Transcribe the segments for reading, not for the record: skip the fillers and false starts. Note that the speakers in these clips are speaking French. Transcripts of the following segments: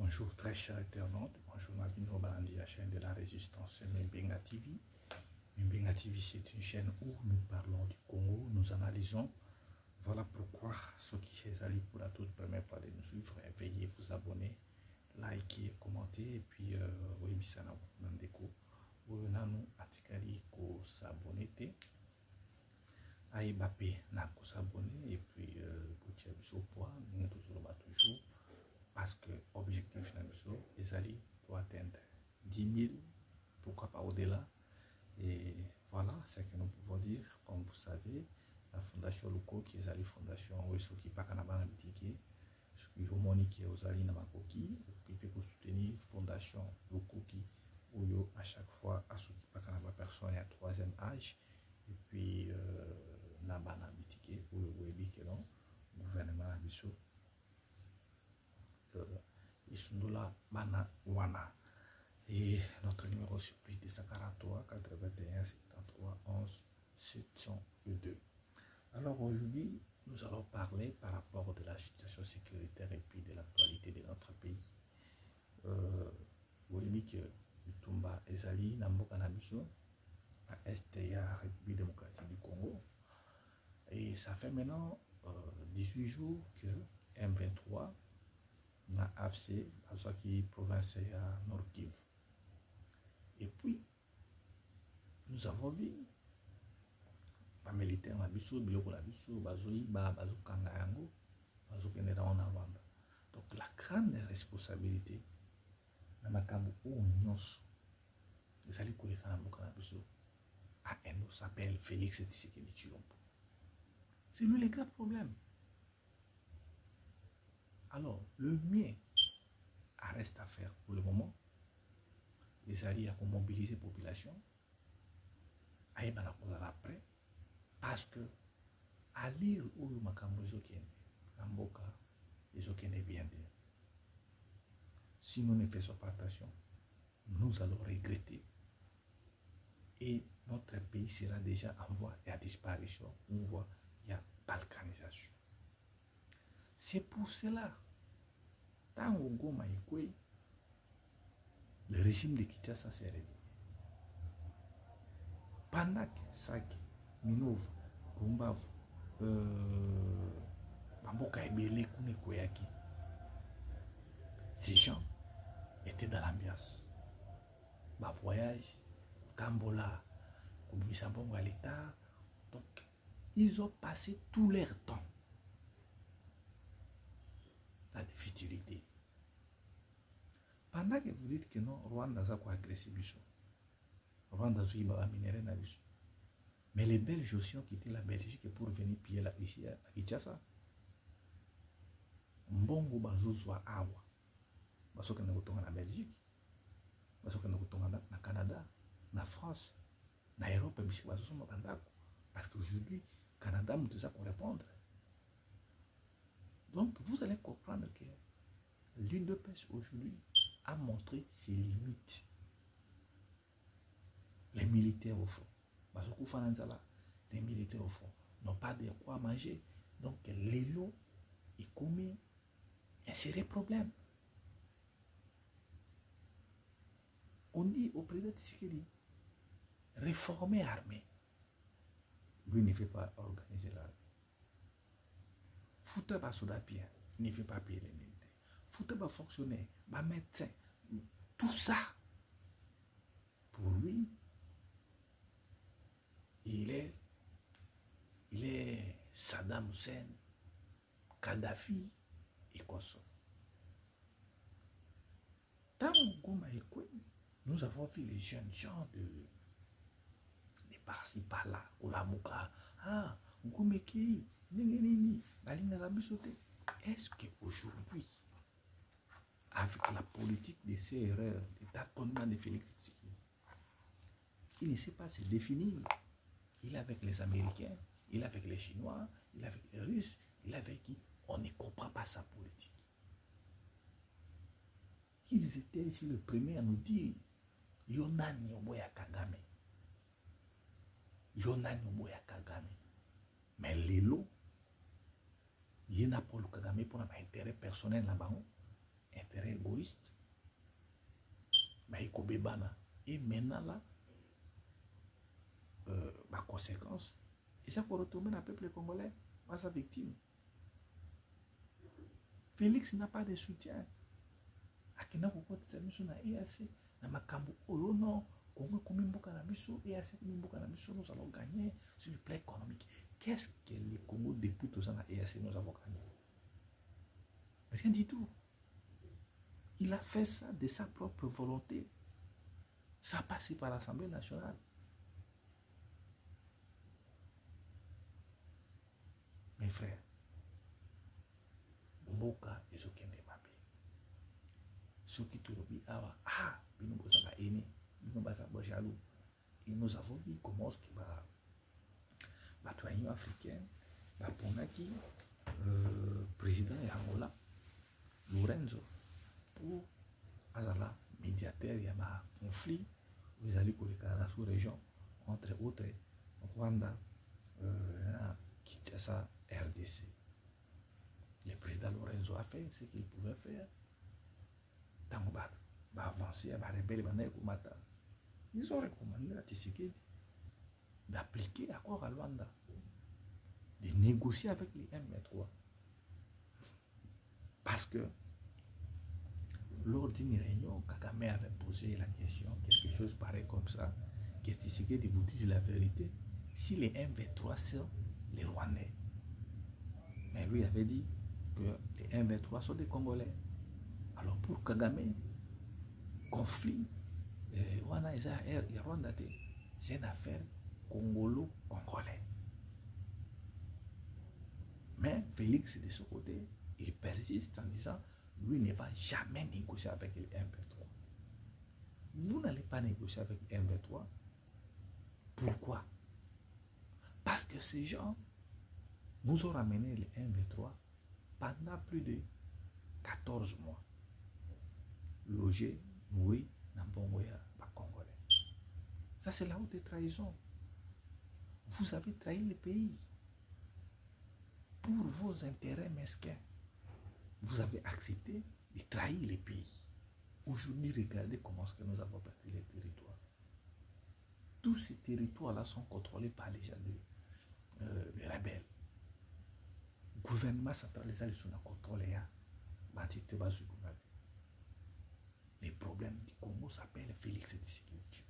Bonjour très chers internautes, bonjour Mabino Balandi, la chaîne de la résistance Mbenga TV. Mbenga TV, c'est une chaîne où nous parlons du Congo, nous analysons. Voilà pourquoi ceux qui sont allés pour la toute première fois de nous suivre, veuillez vous abonner, liker, commenter et puis oui, bisana nandeko, ou nanu atikali ko s'abonner te, aïbapé na ko s'abonner et puis pour biso poids, nous toujours parce que l'objectif est pour atteindre 10 000, pourquoi pas au-delà. Et voilà ce que nous pouvons dire. Comme vous savez, la fondation Loko qui est la fondation Wesso qui pas kanaba bitiki, qui homoni qui est aux ali na makoki, qui peut soutenir fondation Loko qui oyo à chaque fois à ceux qui pas kanaba personne à troisième âge et puis na bana bitiki oyo webi que non gouvernement abisso Isundula Bana Wana. Et notre numéro sur plus de 143 81 73 11 702. Alors aujourd'hui, nous allons parler par rapport de la situation sécuritaire et puis de l'actualité de notre pays. Vous voyez que Tumba Ezali, Namboka Nabiso, à Est et à République démocratique du Congo. Et ça fait maintenant 18 jours que M23 na AFC, qui province à Nord Kivu. Et puis, nous avons vu les militaires na biso, biloko na biso, bazoi ba bazokanga yango, bazokende na Rwanda. Donc la grande responsabilité na makambo o nyonso ezali koleka na mboka na biso a un nom s'appelle Félix Tshisekedi Tshilombo. C'est lui le grand problème. Alors, le mien reste à faire pour le moment. Les alliés à mobiliser la population. Aïe, après. Parce que, à lire où makambo ezokende, Namboka, ezokende bien dire. Si nous ne faisons pas attention, nous allons regretter. Et notre pays sera déjà en voie à disparition. On voit, il y a balkanisation. C'est pour cela, tant au Goma et le régime de Kinshasa s'est réveillé. Pendant que Sake, Minova, Gumbavu, Bamboka Ebele, Kunekoyaki, ces gens étaient dans l'ambiance. Bah voyage, Tambola, Kumisambongo à l'État. Donc, ils ont passé tout leur temps dans des futilités. Pendant que vous dites que non, Rwanda a quoi agresser Bichon. Rwanda a minéré na Bichon. Mais les Belges aussi ont quitté la Belgique pour venir piller là, ici à Kinshasa. Mbongo bazo zwa awa. Baso que nous na Belgique. Baso que nous na Canada, na France, na Europe, mais c'est baso sont bandako. Parce qu'aujourd'hui, Canada nous ça pour répondre. Donc vous allez comprendre que l'UDPS aujourd'hui a montré ses limites. Les militaires au fond, les militaires au fond n'ont pas de quoi manger. Donc les lots et commis un sérieux problème. On dit au président Tshisekedi, réformer l'armée. Lui ne fait pas organiser l'armée. Foutre pas soldat bien, il ne fait pas payer les militaires. Foutre pas fonctionnaire, pas médecin. Tout ça, pour lui, il est Saddam Hussein, Kadhafi et consort. Dans nous avons vu les jeunes gens de par-ci par-là, ou la mouka, ah, Ngoumeki, Nengenini, est-ce qu'aujourd'hui, avec la politique de ces erreurs, des tâtonnements de Félix Tshisekedi, il ne sait pas se définir. Il est avec les Américains, il est avec les Chinois, il est avec les Russes, il est avec qui? On ne comprend pas sa politique. Ils étaient ici le premier à nous dire Yonani Oboya Kagame. Yonani Oboya Kagame. Mais les lots, il y a Paul Kagame pour un intérêt personnel là-bas, intérêt égoïste. terroristes, mais et maintenant là, ma conséquence, et ça pour retourner le peuple congolais à sa victime. Félix n'a pas de soutien. Akina kokota tamiso na EAC na makambo oyo non Congo komimboka na biso EAC komimboka na biso, nous allons gagner sur le plan économique. Qu'est-ce que le Congo depuis tout ça na EAC nous avons gagné? Rien du tout. Il a fait ça de sa propre volonté. Ça passe par l'Assemblée nationale. Mes frères, Mboka et Zokende Mabe. Ceux qui te disent, et nous avons vu comment ce qui va l'Union africaine, président de Angola, Lorenzo, pour Azala, médiateur, il y a un conflit, vous allez pour la sous-région, entre autres, Rwanda, Kinshasa, RDC. Le président Lorenzo a fait ce qu'il pouvait faire. Va avancer, va rebelle, ils ont recommandé à Tshisekedi d'appliquer l'accord à Luanda, de négocier avec les M23. Parce que lors d'une réunion, Kagame avait posé la question, quelque chose pareil comme ça, que Tshisekedi vous dise la vérité, si les M23 sont les Rwandais. Mais lui avait dit que les M23 sont des Congolais. Alors pour Kagame, conflit, c'est une affaire congolo-congolais. Mais Félix, de ce côté, il persiste en disant, lui ne va jamais négocier avec les M23. Vous n'allez pas négocier avec les M23. Pourquoi? Parce que ces gens nous ont ramené les M23 pendant plus de 14 mois. Logés, nourris, dans le Congolais. Ça, c'est la haute trahison. Vous avez trahi le pays. Pour vos intérêts mesquins, vous avez accepté de trahir le pays. Aujourd'hui, regardez comment est-ce que nous avons perdu les territoires. Tous ces territoires-là sont contrôlés par les gens les rebelles. Le gouvernement centralisé sur le contrôle. Les problèmes du Congo s'appellent Félix Tshisekedi.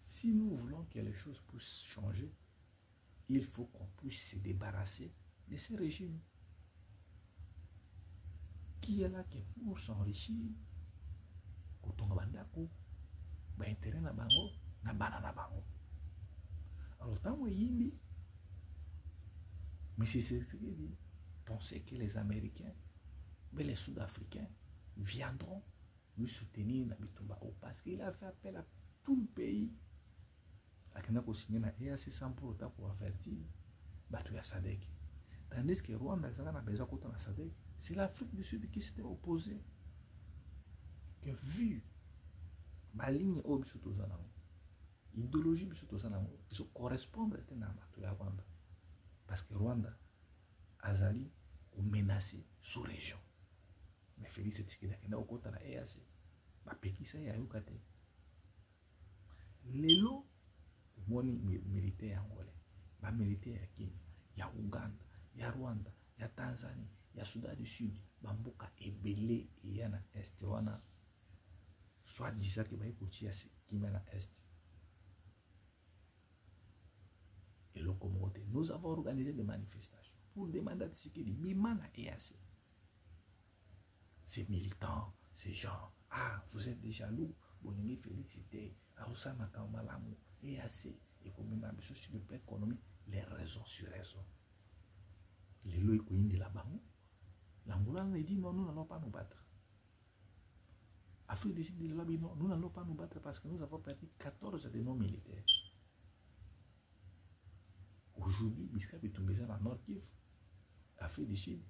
Si nous voulons que les choses puissent changer, il faut qu'on puisse se débarrasser de ces régimes qui est là que pour s'enrichir, quand on va intérêt na bango, na banana bango. Alors tant que yimbi, mais si c'est ce qu'il dit, pensez que les Américains, mais les Sud-Africains viendront nous soutenir dans Bitumba parce qu'il a fait appel à tout le pays. Il a signé na EAC sans pour autant pour avertir Batu ya Sadek. Tandis que Rwanda a besoin de Sadek, c'est l'Afrique du Sud qui s'était opposée. Que vu ma ligne idéologie ils se correspondent à Batu ya Rwanda. Parce que Rwanda Azali ou menacé sous région. Mais Félix Tshisekedi akenda okota na EAC bapekisa ya yokate lelo moni militaire angolais ba militaire ya Kenya ya Uganda ya Rwanda ya Tanzanie ya Soudan du Sud bamboka ebele ya na est wana soit disant que baye kotia kimia na est et le communauté nous avons organisé des manifestations pour demander à Tshisekedi bimana EAC. Ces militants, ces gens, vous êtes des jaloux, vous n'aimez féliciter, Osama Kamalamu, EAC, et comme même sur le plan économique, les raisons sur raison. Les lois qui de là-bas, l'Angola nous dit non, nous n'allons pas nous battre. Afrique décide de là, non, nous n'allons pas nous battre parce que nous avons perdu 14 de nos militaires. Aujourd'hui, Biska Bitumbeza dans Nord Kivu, Afrique du Sud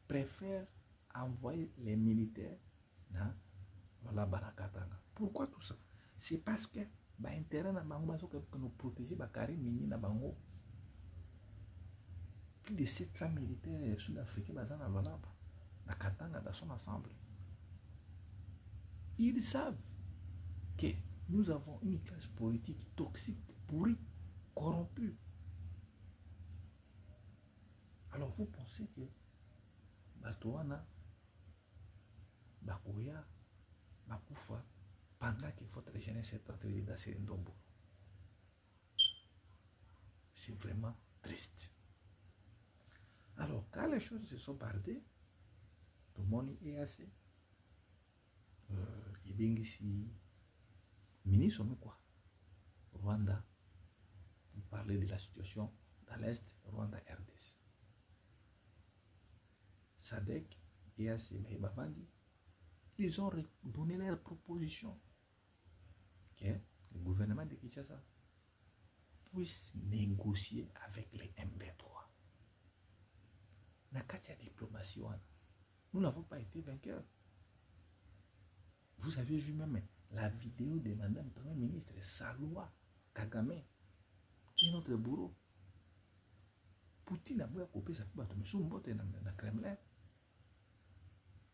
préfère envoyer les militaires dans la Barakatanga. Pourquoi tout ça? C'est parce que l'intérêt que nous protéger Bakari Mini na Bango. Plus de 700 militaires sud-africains dans la Katanga dans son ensemble. Ils savent que nous avons une classe politique toxique, pourrie, corrompue. Alors vous pensez que Batouana, Bakoya, Bakoufa, pendant que votre jeunesse est en train de danser un dombo. C'est vraiment triste. Alors, quand les choses se sont bardées, tout le monde est assez. Il y a ici, ministre, quoi. Rwanda, pour parler de la situation dans l'Est, Rwanda, RDC. SADC, EAC, Mahibavandi, ils ont donné leurs propositions que le gouvernement de Kinshasa puisse négocier avec les M23. Nakatia diplomatie, nous n'avons pas été vainqueurs. Vous avez vu même la vidéo de Madame Premier ministre Saloua Kagame, qui est notre bourreau. Poutine a voulu couper sa pub, mais son botte dans le Kremlin.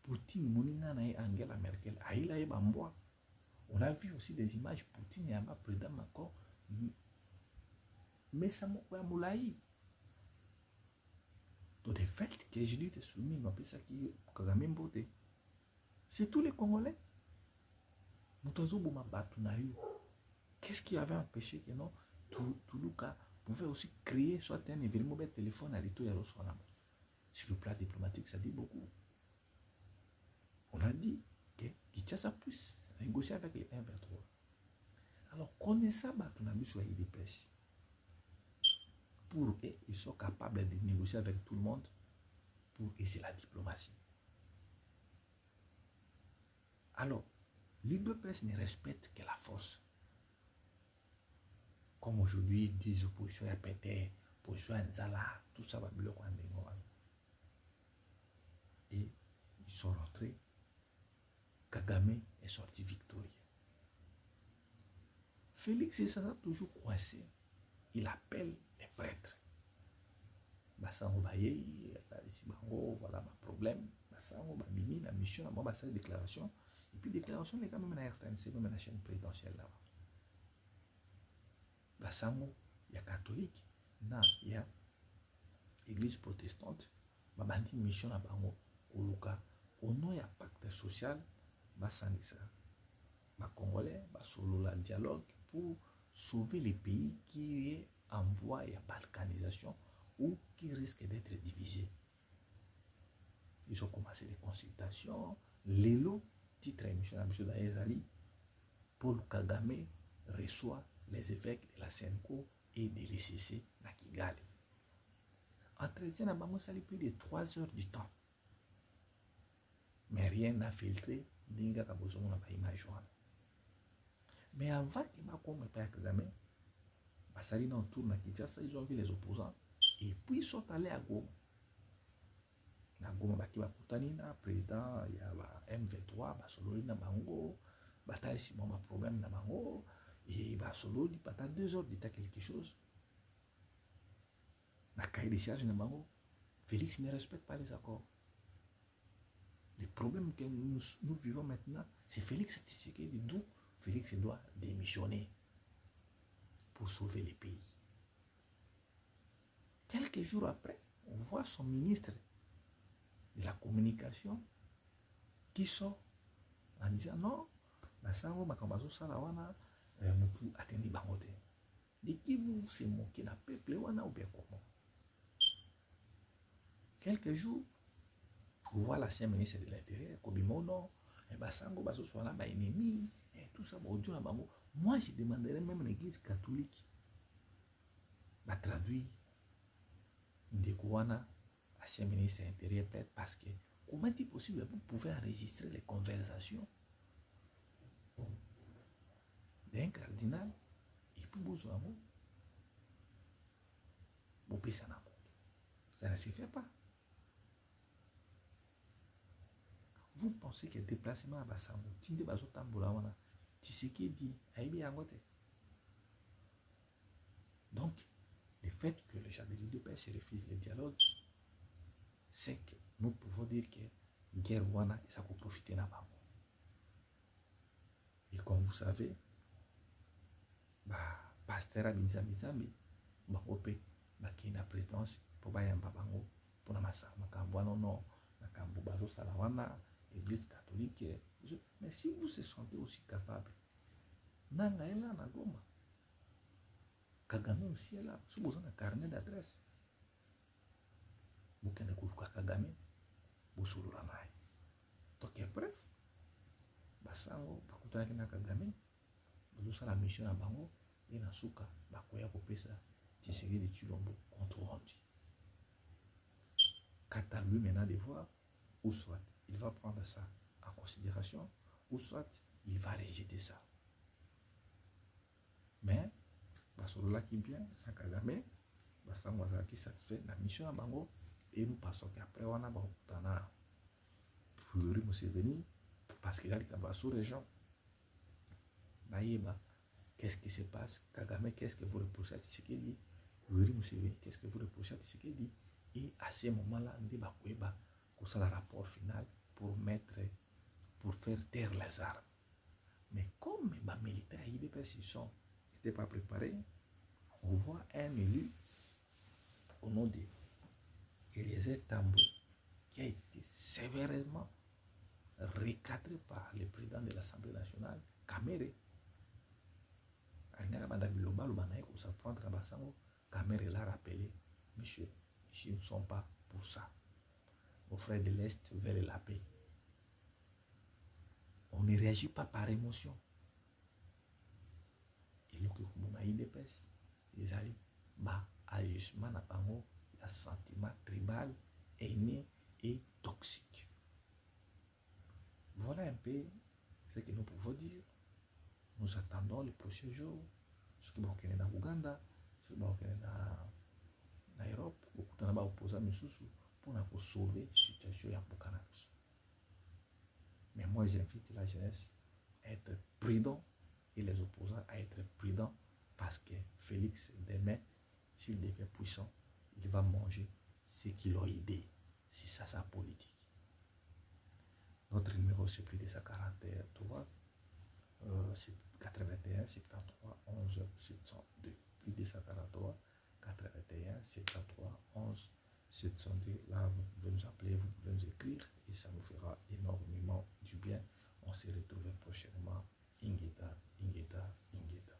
Poutine, Mounina, Angela Merkel, Aïla et Bamboa. On a vu aussi des images, Poutine et Abba, président Macron, mais ça m'a moulaï. Donc, le fait que je dis soumis, mais ça qui Kagame Mbote, c'est tous les Congolais. Qu'est-ce qui avait empêché que non, Toulouka pouvait aussi créer soit un événement de téléphone à l'étoile de sur le plan diplomatique, ça dit beaucoup. On a dit que Kinshasa puisse négocier avec les M23. Alors, connaissant Batunabi sur l'IDPS, pour qu'ils soient capables de négocier avec tout le monde, pour essayer la diplomatie. Alors, l'IDPS ne respecte que la force. Comme aujourd'hui, ils disent opposition à Pété, opposition à Nzala, tout ça va bien. Et ils sont rentrés. Kagame est sorti victorieux. Félix s'est toujours coincé. Il appelle les prêtres. Bassango Baye, voilà ma problème. Bassango Bamimi, ma mission, moi, bah, c'est déclaration. Et puis, déclaration, les gars, même la RTNC, même la chaîne présidentielle là-bas. Bassango, il y a catholique, il y a église protestante, ma bandi mission à Bango, Koluka, au nom, il y a pacte social. Basangisa, Congolais, solo la dialogue pour sauver les pays qui est en voie de balkanisation ou qui risquent d'être divisés. Ils ont commencé les consultations. Lélo, titre émission à M. Daezali, Paul Kagame reçoit les évêques de la Senko et de l'ECC à Kigali. Entretien à Bango, ça a plus de 3 heures du temps. Mais rien n'a filtré. Mais avant que Macron Père Kagame, Basali tourne à Kinshasa, ils ont vu les opposants et puis ils sont allés à Goma. Na Goma Bakiba Kutanina, président, il y a M23, Basololi na Bango, Bataille Simon ma problème na Bango, et Basololi, pendant 2 heures, dit quelque chose. Na cahier de charge na Bango, Félix ne respecte pas les accords. Le problème que nous vivons maintenant, c'est Félix Tshisekedi, d'où Félix doit démissionner pour sauver les pays. Quelques jours après, on voit son ministre de la communication qui sort en disant non, Bassango Makambazo Salawana, Moutou Atendi Bangote. De qui vous se moquez d'un peuple wana ou bien comment? Quelques jours, vous voyez l'ancien ministre de l'Intérieur, Kobimono, et Bassango Basso soit là, ennemi, et tout ça, moi je demanderais même l'église catholique de traduire Ndekouana, ancien ministre de l'Intérieur, peut-être parce que comment est-il possible que vous pouvez enregistrer les conversations d'un cardinal et puis vous avez ça ne se fait pas. Vous pensez que le déplacement à Bassango, Tinde Bazo Tamboulawana, Tshisekedi, Aïbi Angote. Donc, le fait que le chef de l'UDPS refuse le dialogue, c'est que nous pouvons dire que guerre wana et ça peut profiter na bango. Comme vous savez, pasteur Abizamizambi, Bakope, qui la présidence pour Bayamba Bango, pour la massa, Makamboano, non, Makambo Bazo Salawana, Église catholique. Mais si vous se sentez aussi capable, Nanga est là, Nagoma. Kagame aussi est là. Si vous avez un carnet d'adresse, vous pouvez Kagame, vous soulez la main. Donc, bref, Basango, Bakutana Kagame, vous avez la mission à Bango, et Nasuka, Bakoya Kopesa, Tisséri de Chilombo, contre rendu. Kata lui maintenant de voir, ou soit il va prendre ça en considération, ou soit il va rejeter ça. Mais, Basola qui bien, à Kagame, Basango qui satisfait la mission à Bango, et nous passons qu'après on a Bakutana. Yuri Museveni, parce qu'il a dit qu'il sous région. Baïba, qu'est-ce qui se passe? Kagame, qu'est-ce que vous reprochez à Tshisekedi? Yuri Museveni, qu'est-ce que vous reprochez à Tshisekedi? Et à ce moment-là, on dit que c'est le rapport final pour faire taire les armes. Mais comme les militaires IDPS n'étaient pas préparés, on voit un élu au nom de Eliezer Tambwe qui a été sévèrement recadré par le président de l'Assemblée nationale, Kamere. Kamere l'a rappelé, monsieur, ici nous ne sommes pas pour ça. Nos frères de l'Est veulent la paix. On ne réagit pas par émotion. Et le que vous m'avez dit, ils arrivent, agissement n'a pas un sentiment tribal, aîné et toxique. Voilà un peu ce que nous pouvons dire. Nous attendons les prochains jours. Ce qui va au dans Ouganda, ce qui va au dans l'Europe, beaucoup de gens opposés pour sauver la situation au Canada. Mais moi, j'invite la jeunesse à être prudent et les opposants à être prudents parce que Félix, demain, s'il devient puissant, il va manger ce qu'il a aidé. C'est ça sa politique. Notre numéro, c'est plus de 143. C'est 81 73 11 702. Plus de 143 81 73 11 702. Là, vous pouvez nous appeler, vous pouvez nous écrire et ça nous fera énormément du bien. On se retrouve prochainement. Ingeta, Ingeta, Ingeta.